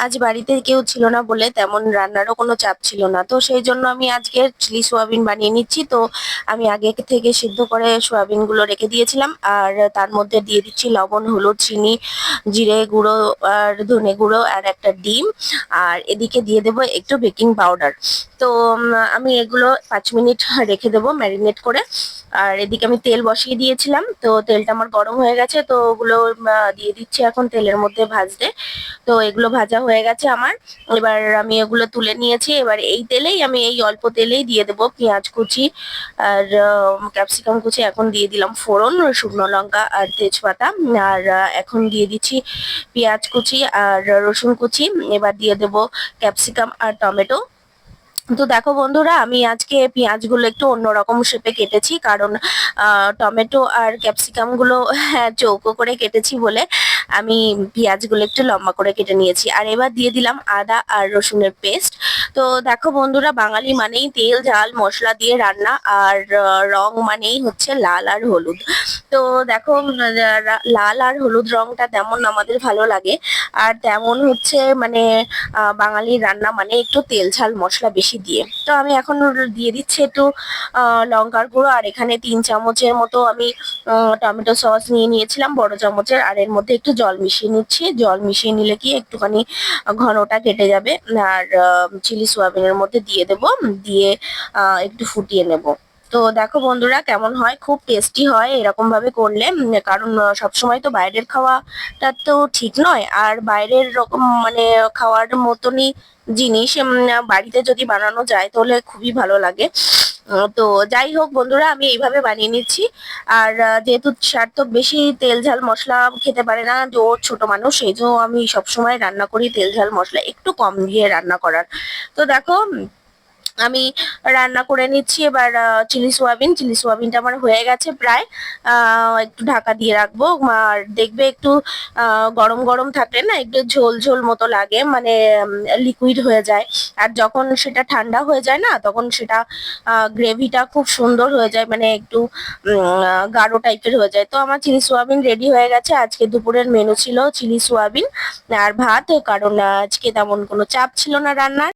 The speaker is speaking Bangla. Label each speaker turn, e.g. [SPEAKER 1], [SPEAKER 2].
[SPEAKER 1] আজ বাড়িতে কেউ ছিল না বলে তেমন রান্নারও কোনো চাপ ছিল না। তো সেই জন্য আমি আজকে চিলি সোয়াবিন বানিয়ে নিচ্ছি। তো আমি আগে থেকে সিদ্ধ করে সোয়াবিনগুলো রেখে দিয়েছিলাম। আর তার মধ্যে দিয়ে দিচ্ছি লবণ, হলুদ, চিনি, জিরে গুঁড়ো আর ধনে গুঁড়ো আর একটা ডিম। আর এদিকে দিয়ে দেবো একটু বেকিং পাউডার। তো আমি এগুলো 5 মিনিট রেখে দেবো ম্যারিনেট করে। আর এদিকে আমি তেল বসিয়ে দিয়েছিলাম, তো তেলটা আমার গরম হয়ে গেছে। তো ওগুলো দিয়ে দিচ্ছি এখন তেলের মধ্যে ভাজতে। তো এগুলো ভাজা হয়ে গেছে আমার। এবার আমি এগুলো তুলে নিয়েছি। এবার এই তেলেই আমি এই অল্প তেলেই দিয়ে দেবো পেঁয়াজ কুচি আর ক্যাপসিকাম কুচি। এখন দিয়ে দিলাম ফোড়ন, শুকনো লঙ্কা আর তেজপাতা। আর এখন দিয়ে দিচ্ছি পেঁয়াজ কুচি আর রসুন কুচি। এবার দিয়ে দেবো ক্যাপসিকাম আর টমেটো। তো দেখো বন্ধুরা, আমি আজকে পেঁয়াজগুলো একটু অন্যরকম শেপে কেটেছি, কারণ টমেটো আর ক্যাপসিকাম গুলো হ্যাঁ চৌকো করে কেটেছি বলে আমি পেঁয়াজগুলো একটু লম্বা করে কেটে নিয়েছি। আর এবার দিয়ে দিলাম আদা আর রসুনের পেস্ট। তো দেখো বন্ধুরা, বাঙালি মানেই তেল ঝাল মশলা দিয়ে রান্না, আর রং মানেই হচ্ছে লাল আর হলুদ। তো দেখো লাল আর হলুদ রংটা তেমন আমাদের ভালো লাগে, আর তেমন হচ্ছে মানে বাঙালির রান্না মানে একটু তেল ঝাল মশলা বেশি দিয়ে। তো আমি এখন দিয়ে দিচ্ছি একটু লঙ্কার গুঁড়ো। আর এখানে 3 চামচের মতো আমি টমেটো সস নিয়ে নিয়েছিলাম বড় চামচের। আর এর মধ্যে একটু জল মিশিয়ে নিচ্ছি। জল মিশিয়ে নিলে কি একটুখানি ঘনটা কেটে যাবে। আর চিলি সোয়াবিনের মধ্যে দিয়ে দেব, দিয়ে একটু ফুটিয়ে নেব। তো দেখো বন্ধুরা কেমন হয়, খুব টেস্টি হয় এরকম ভাবে করলে। কারণ সবসময় তো বাইরের খাওয়াটা তো ঠিক নয়। আর বাইরের রকম মানে খাওয়ার মতনই জিনিস বাড়িতে যদি বানানো যায় তাহলে খুবই ভালো লাগে। তো যাই হোক বন্ধুরা, আমি এইভাবে বানিয়ে নিচ্ছি। আর যেহেতু সার্থক বেশি তেল ঝাল মশলা খেতে পারে না, যে ওর ছোট মানুষ, সেই জন্য আমি সবসময় রান্না করি তেল ঝাল মশলা একটু কম দিয়ে রান্না করার। তো দেখো আমি রান্না করে নিচ্ছি এবার চিলি সোয়াবিনটা আমার হয়ে গেছে প্রায়। একটু ঢাকা দিয়ে রাখবো। আর দেখবে একটু গরম গরম থাকলে না একটু ঝোল ঝোল মতো লাগে, মানে লিকুইড হয়ে যায়। আর যখন সেটা ঠান্ডা হয়ে যায় না, তখন সেটা গ্রেভিটা খুব সুন্দর হয়ে যায়, মানে একটু গাঢ় টাইপের হয়ে যায়। তো আমার চিলি সোয়াবিন রেডি হয়ে গেছে। আজকে দুপুরের মেনু ছিল চিলি সোয়াবিন আর ভাত, কারণ আজকে তেমন কোনো চাপ ছিল না রান্নার।